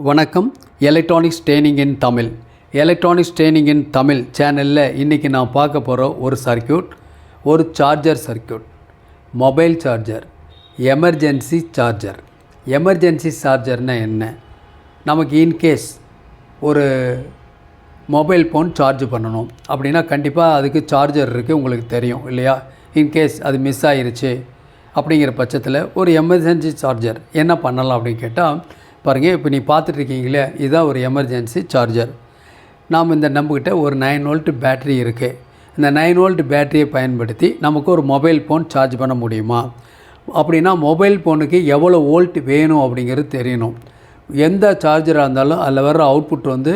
வணக்கம். Electronics training in Tamil. Electronics training in Tamil சேனலில் இன்றைக்கி நான் பார்க்க போகிற ஒரு சர்க்யூட், ஒரு charger circuit, mobile charger, emergency charger. Emergency சார்ஜர்னால் என்ன? நமக்கு இன்கேஸ் ஒரு மொபைல் ஃபோன் சார்ஜ் பண்ணணும் அப்படின்னா கண்டிப்பாக அதுக்கு சார்ஜர் இருக்குது, உங்களுக்கு தெரியும் இல்லையா? இன்கேஸ் அது மிஸ் ஆகிருச்சு அப்படிங்கிற பட்சத்தில் ஒரு எமர்ஜென்சி சார்ஜர் என்ன பண்ணலாம் அப்படின்னு கேட்டால் பாருங்கள். இப்போ நீ பார்த்துட்ருக்கீங்களே, இதுதான் ஒரு எமர்ஜென்சி சார்ஜர். நாம் இந்த நம்மக்கிட்ட ஒரு 9 வோல்ட் பேட்ரி இருக்குது. இந்த 9 வோல்ட் பேட்டரியை பயன்படுத்தி நமக்கு ஒரு மொபைல் ஃபோன் சார்ஜ் பண்ண முடியுமா? அப்படின்னா மொபைல் ஃபோனுக்கு எவ்வளோ வோல்ட் வேணும் அப்படிங்கிறது தெரியணும். எந்த சார்ஜராக இருந்தாலும் அதில் வர்ற அவுட்புட் வந்து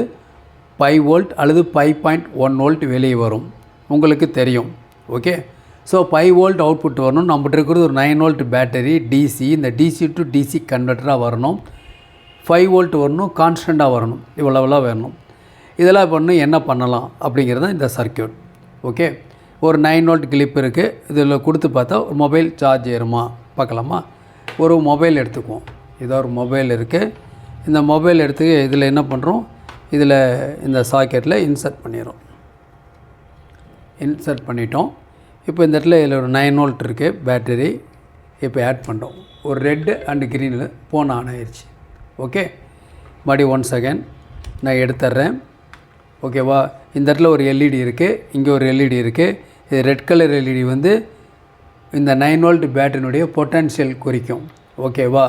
5 வோல்ட் அல்லது 5.1 வோல்ட் வெளியே வரும், உங்களுக்கு தெரியும். ஓகே, ஸோ 5 வோல்ட் அவுட்புட் வரணும். நம்மகிட்ட இருக்கிறது ஒரு 9 வோல்ட் பேட்டரி டிசி. இந்த டிசி டு டிசி கன்வெர்ட்டராக வரணும். 5 வோல்ட் வரணும், கான்ஸ்டண்ட்டாக வரணும், இவ்வளோவெல்லாம் வரணும். இதெல்லாம் பண்ணணும். என்ன பண்ணலாம் அப்படிங்கிறது தான் இந்த சர்க்யூட். ஓகே, ஒரு 9 வோல்ட் கிளிப் இருக்குது. இதில் கொடுத்து பார்த்தா ஒரு மொபைல் சார்ஜ் ஏறுமா பார்க்கலாமா? ஒரு மொபைல் எடுத்துக்குவோம். இதாக ஒரு மொபைல் இருக்குது. இந்த மொபைல் எடுத்து இதில் என்ன பண்ணுறோம், இதில் இந்த சாக்கெட்டில் இன்சர்ட் பண்ணிடுறோம். இன்சர்ட் பண்ணிட்டோம். இப்போ இந்த இடத்துல இதில் ஒரு 9 வோல்ட் இருக்குது பேட்டரி. இப்போ ஆட் பண்ணுறோம். ஒரு ரெட்டு அண்டு க்ரீனில் ஃபோன் ஆன் ஆயிடுச்சு. ஓகே, மறுபடி 1 செகண்ட் நான் எடுத்துட்றேன். ஓகேவா? இந்த இடத்துல ஒரு எல்இடி இருக்குது, இங்கே ஒரு எல்இடி இருக்குது. இது ரெட் கலர் எல்இடி வந்து இந்த 9 வோல்ட் பேட்டரினுடைய பொட்டன்ஷியல் குறிக்கும். ஓகேவா?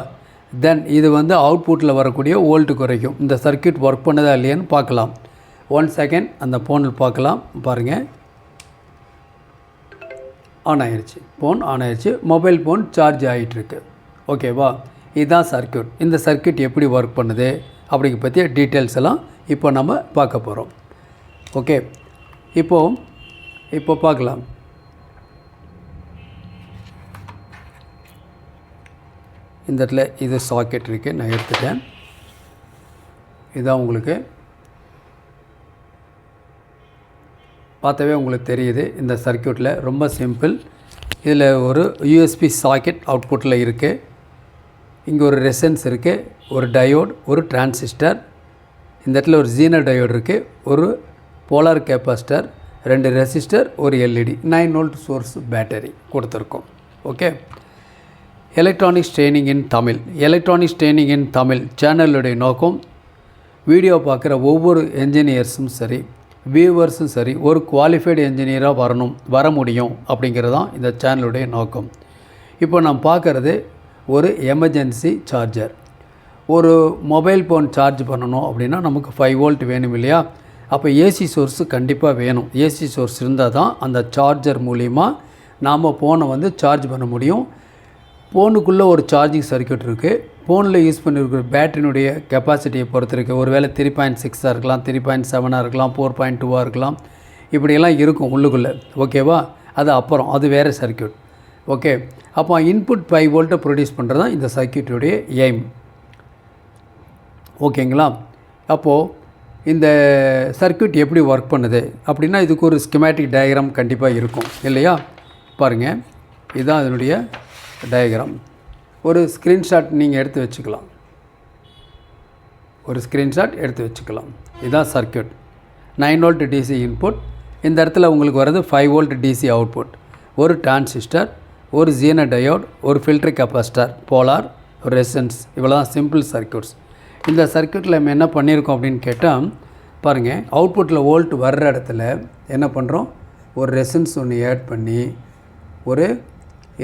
தென் இது வந்து அவுட்புட்டில் வரக்கூடிய வோல்ட்டு குறைக்கும். இந்த சர்க்யூட் ஒர்க் பண்ணதா இல்லையான்னு பார்க்கலாம். 1 செகண்ட் அந்த ஃபோனில் பார்க்கலாம். பாருங்கள், ஆன் ஆகிடுச்சு. ஃபோன் ஆன் ஆகிடுச்சு. மொபைல் ஃபோன் சார்ஜ் ஆகிட்டுருக்கு. ஓகேவா? இதுதான் சர்க்யூட். இந்த சர்க்யூட் எப்படி ஒர்க் பண்ணுது அப்படிங்க பற்றிய டீட்டெயில்ஸ் எல்லாம் இப்போ நம்ம பார்க்க போகிறோம். ஓகே, இப்போ பார்க்கலாம். இந்த இடத்துல இது சாக்கெட் இருக்குது, நான் எடுத்துட்டேன். இதுதான் உங்களுக்கு பார்த்தாவே உங்களுக்கு தெரியுது. இந்த சர்க்யூட்டில் ரொம்ப சிம்பிள். இதில் ஒரு யூஎஸ்பி சாக்கெட் அவுட்புட்டில் இருக்குது. இங்கே ஒரு ரெசன்ஸ் இருக்குது, ஒரு டயோட், ஒரு டிரான்சிஸ்டர். இந்த இடத்துல ஒரு ஜீனர் டயோடு இருக்குது, ஒரு போலார் கெப்பாசிட்டர், 2 ரெசிஸ்டர், ஒரு எல்இடி, 9 வோல்ட் சோர்ஸ் பேட்டரி கொடுத்துருக்கோம். Okay, electronics training in Tamil. Electronics training in Tamil சேனலுடைய நோக்கம் வீடியோ பார்க்குற ஒவ்வொரு என்ஜினியர்ஸும் சரி, வியூவர்ஸும் சரி, ஒரு குவாலிஃபைடு என்ஜினியராக வர முடியும் அப்படிங்கிறது தான் இந்த சேனலுடைய நோக்கம். இப்போ நான் பார்க்குறது ஒரு எமர்ஜென்சி சார்ஜர். ஒரு மொபைல் ஃபோன் சார்ஜ் பண்ணணும் அப்படின்னா நமக்கு 5 வோல்ட் வேணும் இல்லையா? அப்போ ஏசி சோர்ஸு கண்டிப்பாக வேணும். ஏசி சோர்ஸ் இருந்தால் தான் அந்த சார்ஜர் மூலிமா நாம் ஃபோனை வந்து சார்ஜ் பண்ண முடியும். ஃபோனுக்குள்ளே ஒரு சார்ஜிங் சர்க்யூட் இருக்குது. ஃபோனில் யூஸ் பண்ணியிருக்கிற பேட்டரியினுடைய கெப்பாசிட்டியை பொறுத்து இருக்குது. ஒரு வேளை 3.6 இருக்கலாம், 3.7 இருக்கலாம், 4.2 இருக்கலாம், இப்படியெல்லாம் இருக்கும் உள்ளுக்குள்ளே. ஓகேவா? அது அப்புறம் அது வேறு சர்க்யூட். ஓகே, அப்போ இன்புட் 5 வோல்ட்டை ப்ரொடியூஸ் பண்ணுறது தான் இந்த சர்க்யூட்டுடைய எய்ம். ஓகேங்களா? அப்போது இந்த சர்க்யூட் எப்படி ஒர்க் பண்ணுது அப்படின்னா இதுக்கு ஒரு ஸ்கிமேட்டிக் டயக்ராம் கண்டிப்பாக இருக்கும் இல்லையா? பாருங்கள், இதுதான் அதனுடைய டயக்ராம். ஒரு ஸ்க்ரீன்ஷாட் நீங்கள் எடுத்து வச்சுக்கலாம். இதுதான் சர்க்யூட். 9 volt DC input. இந்த இடத்துல உங்களுக்கு வர்றது 5 வோல்ட் டிசி அவுட்புட். ஒரு டிரான்சிஸ்டர், ஒரு ஜீனர் டயோட், ஒரு ஃபில்டர் கெப்பாசிட்டர், போலார், ஒரு ரெசன்ஸ். இவ்வளோ தான் சிம்பிள் சர்க்யூட்ஸ். இந்த சர்க்யூட்டில் நம்ம என்ன பண்ணியிருக்கோம் அப்படின்னு கேட்டால் பாருங்கள், அவுட்புட்டில் வோல்ட் வர்ற இடத்துல என்ன பண்ணுறோம், ஒரு ரெசன்ஸ் ஒன்று ஆட் பண்ணி ஒரு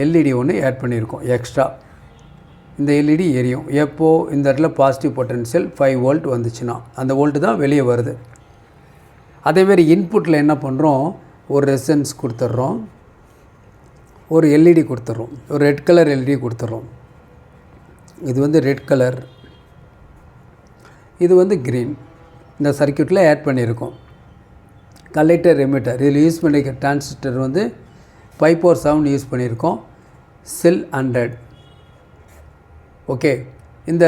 எல்இடி ஒன்று ஆட் பண்ணியிருக்கோம் எக்ஸ்ட்ரா. இந்த எல்இடி எரியும் எப்போது இந்த இடத்துல பாசிட்டிவ் பொட்டன்ஷியல் 5 வோல்ட் வந்துச்சுன்னா அந்த வோல்ட்டு தான் வெளியே வருது. அதேமாரி இன்புட்டில் என்ன பண்ணுறோம், ஒரு ரெசன்ஸ் கொடுத்துட்றோம், ஒரு எல்இடி கொடுத்துட்றோம், ஒரு ரெட் கலர் எல்இடி கொடுத்துட்றோம். இது வந்து ரெட் கலர், இது வந்து க்ரீன். இந்த சர்க்யூட்டில் ஆட் பண்ணியிருக்கோம். கலெக்டர் எமிட்டர், இதில் யூஸ் பண்ணியிருக்க டிரான்சிஸ்டர் வந்து 547 யூஸ் பண்ணியிருக்கோம். செல் 100. ஓகே, இந்த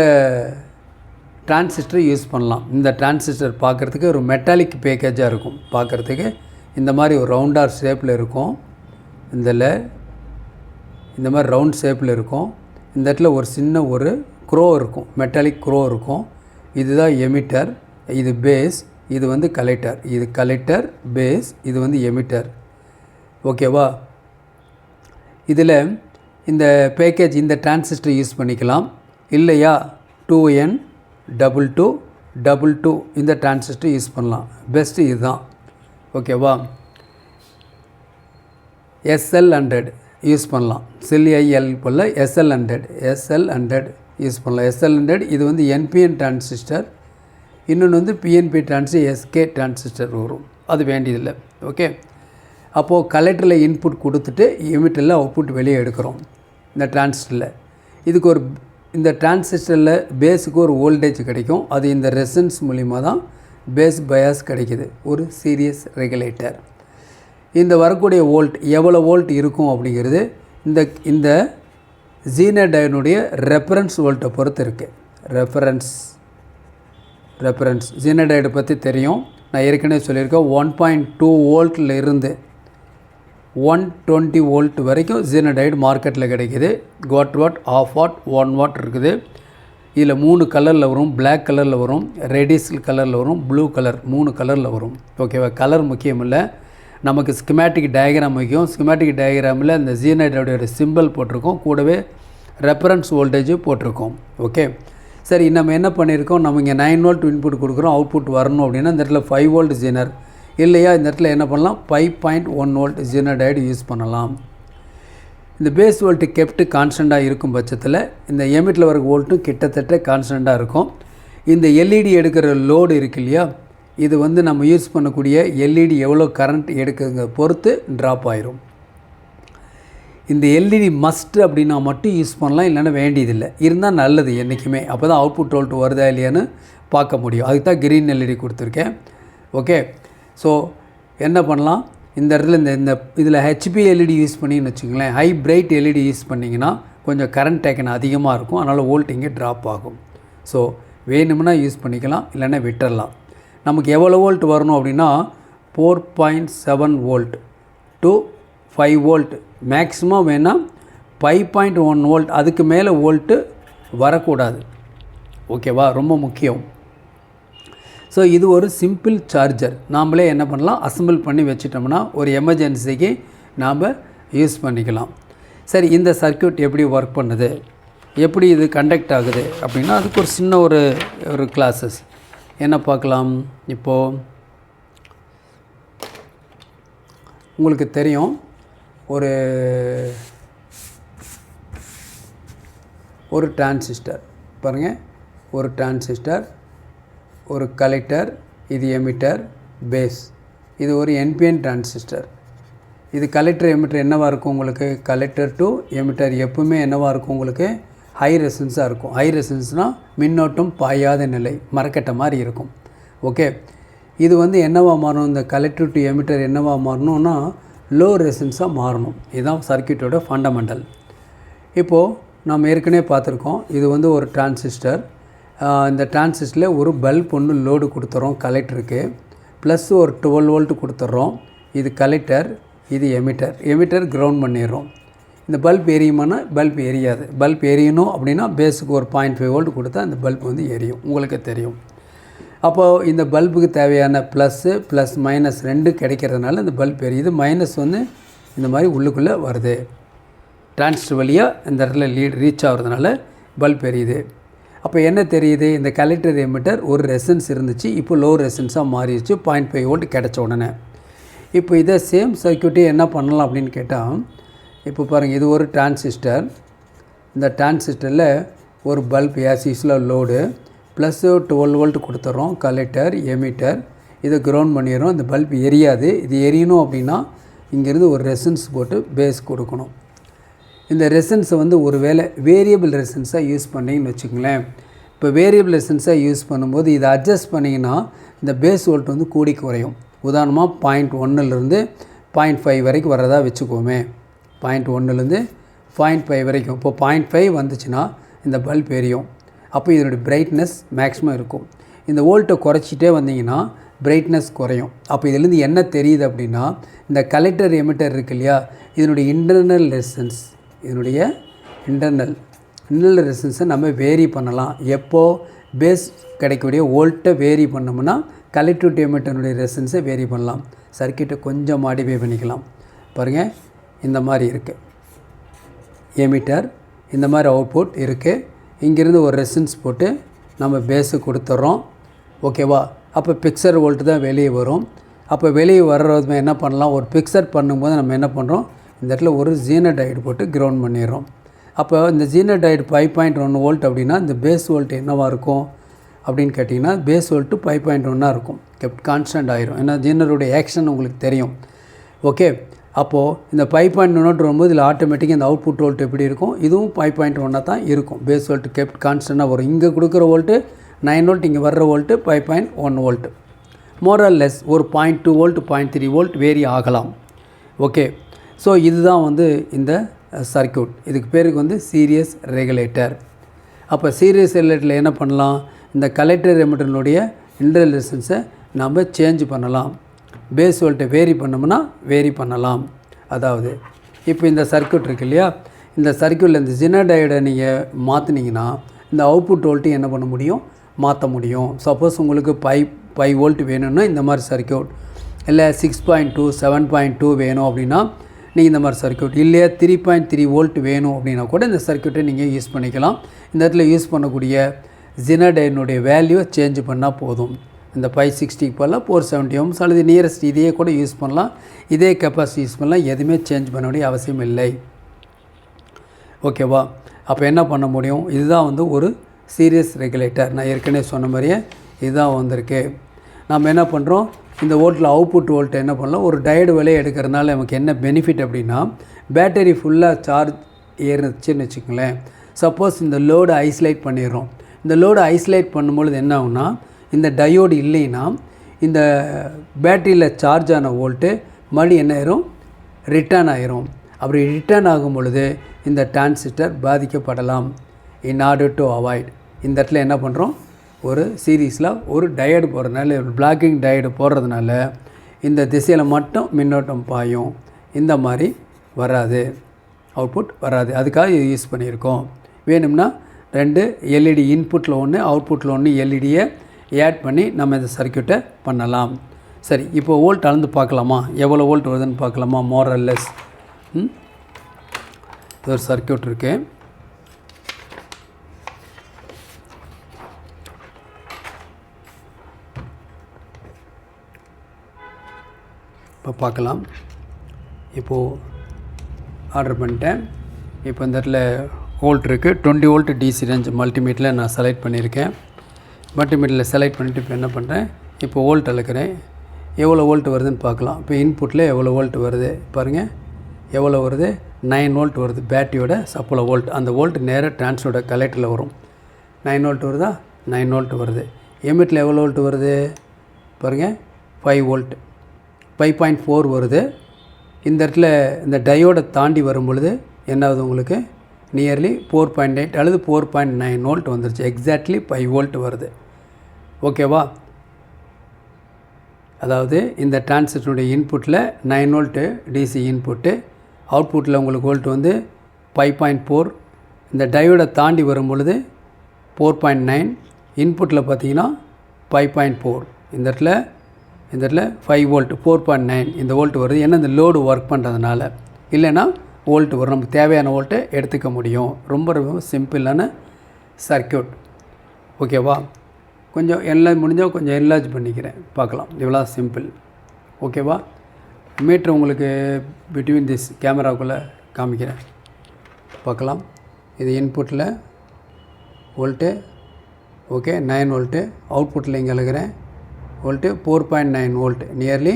டிரான்சிஸ்டர் யூஸ் பண்ணலாம். இந்த டிரான்சிஸ்டர் பார்க்குறதுக்கு ஒரு மெட்டாலிக் பேக்கேஜாக இருக்கும். பார்க்குறதுக்கு இந்த மாதிரி ஒரு ரவுண்டார் ஷேப்பில் இருக்கும். இந்த மாதிரி ரவுண்ட் ஷேப்பில் இருக்கும். இந்த இடத்துல ஒரு சின்ன ஒரு க்ரோ இருக்கும், மெட்டாலிக் க்ரோ இருக்கும். இதுதான் எமிட்டர், இது பேஸ், இது வந்து கலெக்டர். இது கலெக்டர், பேஸ், இது வந்து எமிட்டர். ஓகேவா? இதில் இந்த பேக்கேஜ் இந்த டிரான்சிஸ்டர் யூஸ் பண்ணிக்கலாம். இல்லையா 2N2222 இந்த டிரான்சிஸ்டர் யூஸ் பண்ணலாம். பெஸ்ட்டு இதுதான். ஓகேவா? SL100 யூஸ் பண்ணலாம். SIL போல் SL100 யூஸ் பண்ணலாம். SL100 இது வந்து NPN டிரான்சிஸ்டர், இன்னொன்று வந்து PNP டிரான்சிஸ்டர், SK டிரான்சிஸ்டர் வரும். அது வேண்டியதில்லை. ஓகே, அப்போது கலெக்டரில் இன்புட் கொடுத்துட்டு எமிட்டரில் அவுட்புட் வெளியே எடுக்கிறோம் இந்த டிரான்சிஸ்டரில். இதுக்கு ஒரு இந்த டிரான்சிஸ்டரில் பேஸுக்கு ஒரு வோல்டேஜ் கிடைக்கும். அது இந்த ரெசன்ஸ் மூலிமா தான் பேஸ் பயாஸ் கிடைக்கிது, ஒரு சீரியஸ் ரெகுலேட்டர். இந்த வரக்கூடிய வோல்ட் எவ்வளோ வோல்ட் இருக்கும் அப்படிங்கிறது இந்த ஜீனர் டயோனுடைய ரெஃபரன்ஸ் வோல்ட்டை பொறுத்து இருக்குது. ரெஃபரன்ஸ் ஜீனர் டயோடை பற்றி தெரியும், நான் ஏற்கனவே சொல்லியிருக்கேன். 1.2 வோல்ட்டில் இருந்து 120 வோல்ட் வரைக்கும் ஜீனர் டயோடு மார்க்கெட்டில் கிடைக்கிது. Quad watt, half watt, 1 watt இருக்குது. இதில் 3 கலரில் வரும். பிளாக் கலரில் வரும், ரெடிஸ் கலரில் வரும், ப்ளூ கலர், 3 கலரில் வரும். ஓகேவா? கலர் முக்கியம் இல்லை, நமக்கு ஸ்கிமேட்டிக் டயக்ராம் முக்கியம். ஸ்கிமேட்டிக் டயக்ராமில் இந்த ஜீனர் டயோடோட சிம்பிள் போட்டிருக்கோம், கூடவே ரெஃபரன்ஸ் வோல்டேஜ் போட்டிருக்கோம். ஓகே, சரி, நம்ம என்ன பண்ணியிருக்கோம், நம்ம இங்கே 9 வோல்ட் இன்புட் கொடுக்குறோம். அவுட்புட் வரணும் அப்படின்னா இந்த இடத்துல 5 வோல்ட் ஜீனர், இல்லையா இந்த இடத்துல என்ன பண்ணலாம், 5.1 வோல்ட் ஜீனர் டயோடு யூஸ் பண்ணலாம். இந்த பேஸ் வோல்ட்டு கெப்ட்டு கான்ஸ்டண்ட்டாக இருக்கும் பட்சத்தில் இந்த எமிட்டில் வர வோல்ட்டும் கிட்டத்தட்ட கான்ஸ்டண்ட்டாக இருக்கும். இந்த எல்இடி எடுக்கிற லோடு இருக்கு இல்லையா, இது வந்து நம்ம யூஸ் பண்ணக்கூடிய எல்இடி எவ்வளோ கரண்ட் எடுக்குங்க பொறுத்து ட்ராப் ஆயிரும். இந்த எல்இடி மஸ்ட்டு அப்படின்னா மட்டும் யூஸ் பண்ணலாம், இல்லைன்னா வேண்டியதில்லை. இருந்தால் நல்லது என்றைக்குமே. அப்போ தான் அவுட்புட் வோல்ட் வருதா இல்லையான்னு பார்க்க முடியும். அதுக்கு தான் க்ரீன் எல்இடி கொடுத்துருக்கேன். ஓகே, ஸோ என்ன பண்ணலாம், இந்த இடத்துல இந்த இதில் ஹெச்பி எல்இடி யூஸ் பண்ணிங்கன்னு வச்சுங்களேன், ஹை பிரைட் எல்இடி யூஸ் பண்ணிங்கன்னா கொஞ்சம் கரண்ட் டேக்கன் அதிகமாக இருக்கும், அதனால் வோல்ட் இங்கே ட்ராப் ஆகும். ஸோ வேணும்னா யூஸ் பண்ணிக்கலாம், இல்லைன்னா விட்டுடலாம். நமக்கு எவ்வளோ வோல்ட் வரணும் அப்படின்னா 4.7 வோல்ட் டு 5 வோல்ட் மேக்ஸிமம் வேணால் 5.1 வோல்ட், அதுக்கு மேலே வோல்ட்டு வரக்கூடாது. ஓகேவா? ரொம்ப முக்கியம். ஸோ இது ஒரு சிம்பிள் சார்ஜர். நாம்ளே என்ன பண்ணலாம், அசம்பிள் பண்ணி வச்சிட்டோம்னா ஒரு எமர்ஜென்சிக்கு நாம் யூஸ் பண்ணிக்கலாம். சரி, இந்த சர்க்யூட் எப்படி ஒர்க் பண்ணுது, எப்படி இது கண்டக்ட் ஆகுது அப்படின்னா அதுக்கு ஒரு சின்ன ஒரு கிளாஸஸ் என்ன பார்க்கலாம். இப்போது உங்களுக்கு தெரியும், ஒரு டிரான்சிஸ்டர் பாருங்கள், ஒரு டிரான்சிஸ்டர், ஒரு கலெக்டர், இது எமிட்டர், பேஸ், இது ஒரு NPN டிரான்சிஸ்டர். இது கலெக்டர் எமிட்டர் என்னவாக இருக்கும் உங்களுக்கு, கலெக்டர் டு எமிட்டர் எப்பவுமே என்னவாக இருக்கும் உங்களுக்கு, ஹை ரெசிஸ்டன்ஸாக இருக்கும். ஹை ரெசிஸ்டன்ஸ்னால் மின்னோட்டம் பாயாத நிலை, மரக்கட்டை மாதிரி இருக்கும். ஓகே, இது வந்து என்னவாக மாறணும், இந்த கலெக்டர் டு எமிட்டர் என்னவாக மாறணும்னா லோ ரெசிஸ்டன்ஸாக மாறணும். இதுதான் சர்க்யூட்டோட ஃபண்டமெண்டல். இப்போது நம்ம ஏற்கனவே பார்த்துருக்கோம், இது வந்து ஒரு டிரான்சிஸ்டர். இந்த டிரான்சிஸ்டரில் ஒரு பல்ப் ஒன்று லோடு கொடுத்துறோம் கலெக்டருக்கு, ப்ளஸ் ஒரு 12 வோல்ட் கொடுத்துட்றோம். இது கலெக்டர், இது எமிட்டர் கிரவுண்ட் பண்ணிடுறோம். இந்த பல்ப் எரியுமானா பல்ப் எரியாது. பல்ப் எரியணும் அப்படின்னா பேஸுக்கு ஒரு 0.5 வோல்ட் கொடுத்தா அந்த பல்ப் வந்து எரியும், உங்களுக்கு தெரியும். அப்போது இந்த பல்புக்கு தேவையான ப்ளஸ் மைனஸ் 2 கிடைக்கிறதுனால இந்த பல்ப் எரியுது. மைனஸ் வந்து இந்த மாதிரி உள்ளுக்குள்ளே வருது, டிரான்சிஸ்டர் வழியாக இந்த இடத்துல ரீச் ஆகிறதுனால பல்ப் எரியுது. அப்போ என்ன தெரியுது, இந்த கலெக்டர் எமிட்டர் ஒரு ரெசன்ஸ் இருந்துச்சு, இப்போ லோ ரெசன்ஸாக மாறிடுச்சு 0.5 வோல்ட் கிடச்ச உடனே. இப்போ இதை சேம் சர்க்யூட்டே என்ன பண்ணலாம் அப்படின்னு கேட்டால், இப்போ பாருங்கள், இது ஒரு டிரான்சிஸ்டர். இந்த டிரான்சிஸ்டரில் ஒரு பல்ப் ஏசிஸில் லோடு ப்ளஸ் 12 வோல்ட் கொடுத்துட்றோம், கலெக்டர் எமிட்டர், இதை கிரவுண்ட் பண்ணிடுறோம். இந்த பல்ப் எரியாது. இது எரியணும் அப்படின்னா இங்கேருந்து ஒரு ரெசன்ஸ் போட்டு பேஸ் கொடுக்கணும். இந்த ரெசன்ஸை வந்து ஒரு வேளை வேரியபிள் ரெசன்ஸாக யூஸ் பண்ணிங்கன்னு வச்சுக்கோங்களேன். இப்போ வேரியபிள் ரெசன்ஸாக யூஸ் பண்ணும்போது இதை அட்ஜஸ்ட் பண்ணிங்கன்னா இந்த பேஸ் வோல்ட் வந்து கூடி குறையும். உதாரணமாக 0.1லேருந்து 0.5 வரைக்கும் வர்றதா வச்சுக்கோமே. 0.1லேருந்து 0.5 வரைக்கும். இப்போ 0.5 வந்துச்சுன்னா இந்த பல்ப் எரியும். அப்போ இதனுடைய பிரைட்னஸ் மேக்ஸிமம் இருக்கும். இந்த வோல்ட்டை குறைச்சிட்டே வந்தீங்கன்னா பிரைட்னஸ் குறையும். அப்போ இதுலேருந்து என்ன தெரியுது அப்படின்னா, இந்த கலெக்டர் எமிட்டர் இருக்கு இல்லையா, இதனுடைய இன்டர்னல் ரெசிஸ்டன்ஸ் நம்ம வேரி பண்ணலாம். எப்போது பேஸ் கிடைக்கக்கூடிய வோல்ட்டை வேரி பண்ணோம்னா கலெக்டிவிட்டி எமிட்டருடைய ரெசிஸ்டன்ஸை வேரி பண்ணலாம். சர்க்யூட்டை கொஞ்சம் மாடிஃபை பண்ணிக்கலாம். பாருங்கள், இந்த மாதிரி இருக்குது எமிட்டர், இந்த மாதிரி அவுட்புட் இருக்குது. இங்கேருந்து ஒரு ரெசிஸ்டன்ஸ் போட்டு நம்ம பேஸு கொடுத்துட்றோம். ஓகேவா? அப்போ பிக்சர் வோல்ட் தான் வெளியே வரும். அப்போ வெளியே வர்றது என்ன பண்ணலாம், ஒரு பிக்சர் பண்ணும்போது நம்ம என்ன பண்ணுறோம், இந்த இடத்துல ஒரு ஜீனோடைடு போட்டு கிரவுண்ட் பண்ணிடுறோம். அப்போ இந்த ஜீனோடைடு 5.1 வோல்ட் அப்படின்னா இந்த பேஸ் வோல்ட் என்னவாக இருக்கும் அப்படின்னு கேட்டிங்கன்னா, பேஸ் வோல்ட்டு 5.1 இருக்கும். கெப்ட் கான்ஸ்டன்ட் ஆயிரும். ஏன்னா ஜீனருடைய ஆக்ஷன் உங்களுக்கு தெரியும். ஓகே, அப்போது இந்த 5.1 வரும்போது இதில் ஆட்டோமேட்டிக்காக இந்த அவுட்புட் வோல்ட் எப்படி இருக்கும், இதுவும் 5.1 தான் இருக்கும். பேஸ் வோல்ட் கெப்ட் கான்ஸ்டன்ட்டாக வரும். இங்கே கொடுக்குற வோல்ட்டு 9 வோல்ட், இங்கே வர்ற volt 5.1 volt. More or less ஒரு 0.2 வோல்ட் 0.3 வோல்ட் வேரி ஆகலாம். ஓகே, ஸோ இதுதான் இந்த சர்க்யூட். இதுக்கு பேருக்கு சீரியஸ் ரெகுலேட்டர். அப்போ சீரியஸ் ரெகுலேட்டரில் என்ன பண்ணலாம், இந்த கலெக்டர் எமிட்டரினுடைய இன்டர்னல் ரெசிஸ்டன்ஸை நம்ம சேஞ்ச் பண்ணலாம். பேஸ் வோல்ட்டை வேரி பண்ணோம்னா வேரி பண்ணலாம். அதாவது இப்போ இந்த சர்க்யூட் இருக்கு இல்லையா, இந்த சர்க்யூட்டில் இந்த ஜீனோடைடை நீங்கள் மாற்றினீங்கன்னா இந்த அவுட்புட் வோல்ட்டு என்ன பண்ண முடியும், மாற்ற முடியும். சப்போஸ் உங்களுக்கு 5 வோல்ட் வேணும்னா இந்த மாதிரி சர்க்யூட், இல்லை 6.2 7.2 வேணும் அப்படின்னா நீங்கள் இந்த மாதிரி சர்க்யூட், இல்லையா 3.3 வோல்ட் வேணும் அப்படின்னா கூட இந்த சர்க்யூட்டை நீங்கள் யூஸ் பண்ணிக்கலாம். இந்த இடத்துல யூஸ் பண்ணக்கூடிய ஜீனோடைடினுடைய வேல்யூவை சேஞ்ச் பண்ணால் போதும். இந்த 560 போல் 470 ohms அல்லது நியரஸ்ட் இதையே கூட யூஸ் பண்ணலாம். இதே கெப்பாசிட்டி யூஸ் பண்ணலாம். எதுவுமே சேஞ்ச் பண்ண வேண்டிய அவசியம் இல்லை. ஓகேவா? அப்போ என்ன பண்ண முடியும், இதுதான் ஒரு சீரியஸ் ரெகுலேட்டர். நான் ஏற்கனவே சொன்ன மாதிரியே இதுதான் வந்திருக்கு. நம்ம என்ன பண்ணுறோம், இந்த வோல்ட்டில் அவுட்புட் வோல்ட்டை என்ன பண்ணலாம், ஒரு டயோடு விலையை எடுக்கிறதுனால நமக்கு என்ன பெனிஃபிட் அப்படின்னா, பேட்டரி ஃபுல்லாக சார்ஜ் ஏறுச்சுன்னு வச்சுக்கோங்களேன். சப்போஸ் இந்த லோடு ஐசோலேட் பண்ணிடுறோம். இந்த லோடு ஐசோலேட் பண்ணும்பொழுது என்ன ஆகுனா, இந்த டயோடு இல்லைன்னா இந்த பேட்டரியில் சார்ஜ் ஆன வோல்ட்டு மறுபடியும் என்ன ஆயிரும், ரிட்டர்ன் ஆயிரும். அப்படி ரிட்டர்ன் ஆகும் பொழுது இந்த டிரான்சிஸ்டர் பாதிக்கப்படலாம். இன் ஆர்டர் டு அவாய்ட், இந்த இடத்துல என்ன பண்ணுறோம், ஒரு சீரீஸில் ஒரு டயோடு போடுறதுனால, பிளாக்கிங் டயோடு போடுறதுனால இந்த திசையில் மட்டும் மின்னோட்டம் பாயும். இந்த மாதிரி வராது, அவுட்புட் வராது. அதுக்காக இது யூஸ் பண்ணியிருக்கோம். வேணும்னா 2 எல்இடி இன்புட்டில் ஒன்று அவுட்புட்டில் ஒன்று எல்இடியை ஆட் பண்ணி நம்ம இந்த சர்க்யூட்டை பண்ணலாம். சரி, இப்போ வோல்ட் அளந்து பார்க்கலாமா, எவ்வளோ வோல்ட் வருதுன்னு பார்க்கலாமா. மோர் ஆர் லெஸ் ஒரு சர்க்யூட் இருக்குது. இப்போ பார்க்கலாம். இப்போது ஆர்டர் பண்ணிட்டேன். இப்போ இந்த இடத்துல வோல்ட் இருக்குது. 20 வோல்ட் டிசி ரேஞ்ச் மல்டிமீட்டரில் நான் செலக்ட் பண்ணியிருக்கேன். மல்டிமீட்டரில் செலக்ட் பண்ணிவிட்டு இப்போ என்ன பண்ணுறேன், இப்போ வோல்ட் அளக்கிறேன். எவ்வளோ வோல்ட் வருதுன்னு பார்க்கலாம். இப்போ இன்புட்டில் எவ்வளோ வோல்ட் வருது பாருங்கள், எவ்வளோ வருது, 9 வோல்ட் வருது. பேட்டரியோட சப்ளை வோல்ட், அந்த வோல்ட் நேராக டிரான்ஸோட கலெக்டரில் வரும். 9 வோல்ட் வருதா, 9 வோல்ட் வருது. எமிட்டில் எவ்வளோ வோல்ட் வருது பாருங்கள், 5 வோல்ட் 5.4 வருது. இந்த இடத்துல இந்த டயோடை தாண்டி வரும் பொழுது என்னாவது உங்களுக்கு நியர்லி 4.8 அல்லது 4.9 வோல்ட் வந்துருச்சு. எக்ஸாக்ட்லி 5 வோல்ட் வருது. ஓகேவா? அதாவது இந்த டிரான்சிஸ்டருடைய இன்புட்டில் 9 வோல்ட்டு டிசி இன்புட்டு, அவுட்புட்டில் உங்களுக்கு வோல்ட் 5.4. இந்த டயோடை தாண்டி வரும் பொழுது 4.9, இன்புட்டில் பார்த்தீங்கன்னா 5.4. இந்த இடத்துல 5 வோல்ட் 4.9 இந்த வோல்ட் வருது. ஏன்னா இந்த லோடு ஒர்க் பண்ணுறதுனால, இல்லைன்னா வோல்ட் வரும். நமக்கு தேவையான வோல்ட்டை எடுத்துக்க முடியும். ரொம்ப ரொம்ப சிம்பிளான சர்க்யூட். ஓகேவா? கொஞ்சம் எல்லாம் முடிஞ்சால் கொஞ்சம் என்லார்ஜ் பண்ணிக்கிறேன், பார்க்கலாம். இவ்வளோ சிம்பிள். ஓகேவா? மீட்ரு உங்களுக்கு பிட்வீன் திஸ் கேமராக்குள்ளே காமிக்கிறேன், பார்க்கலாம். இது இன்புட்டில் வோல்ட்டு, ஓகே 9 வோல்ட்டு. அவுட்புட்டில் இங்கே எழுதுகிறேன் வோல்ட்டு 4.9 வோல்ட், நியர்லி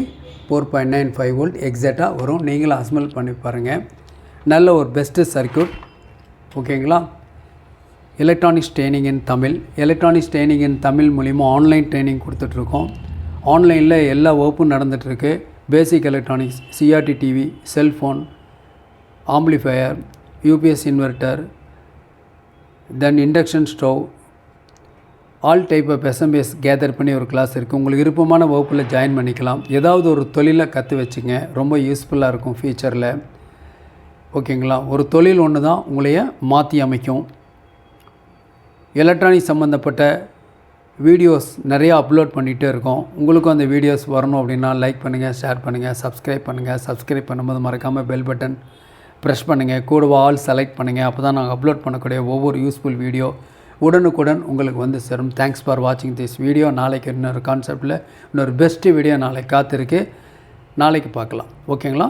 4.95 வோல்ட் எக்ஸாக்டாக வரும். நீங்களும் அசம்பிள் பண்ணி பாருங்கள். நல்ல ஒரு பெஸ்ட்டு சர்க்யூட். ஓகேங்களா? Electronics training in Tamil. Electronics training in Tamil மூலிமா ஆன்லைன் ட்ரைனிங் கொடுத்துட்ருக்கோம். ஆன்லைனில் எல்லா வகுப்பும் நடந்துகிட்ருக்கு. Basic electronics, CRT TV, cellphone, amplifier, UPS inverter, then induction stove, all type of SMPS கேதர் பண்ணி ஒரு கிளாஸ் இருக்குது. உங்களுக்கு விருப்பமான வகுப்பில் ஜாயின் பண்ணிக்கலாம். ஏதாவது ஒரு தொழிலை கற்று வச்சுங்க, ரொம்ப யூஸ்ஃபுல்லாக இருக்கும் ஃபியூச்சரில். ஓகேங்களா? ஒரு தொழில் ஒன்று தான் உங்களைய மாற்றி அமைக்கும். எலக்ட்ரானிக் சம்மந்தப்பட்ட வீடியோஸ் நிறையா அப்லோட் பண்ணிகிட்டே இருக்கோம். உங்களுக்கும் அந்த வீடியோஸ் வரணும் அப்படின்னா லைக் பண்ணுங்கள், ஷேர் பண்ணுங்கள், சப்ஸ்கிரைப் பண்ணுங்கள். சப்ஸ்கிரைப் பண்ணும்போது மறக்காமல் பெல் பட்டன் ப்ரெஸ் பண்ணுங்கள். கூடவா ஆல் செலக்ட் பண்ணுங்கள். அப்போ தான் நாங்கள் அப்லோட் பண்ணக்கூடிய ஒவ்வொரு யூஸ்ஃபுல் வீடியோ உடனுக்குடன் உங்களுக்கு வந்து சேரும். தேங்க்ஸ் ஃபார் வாட்சிங் திஸ் வீடியோ. நாளைக்கு இன்னொரு கான்செப்டில் இன்னொரு பெஸ்ட்டு வீடியோ நாளைக்கு காத்திருக்கு. நாளைக்கு பார்க்கலாம். ஓகேங்களா?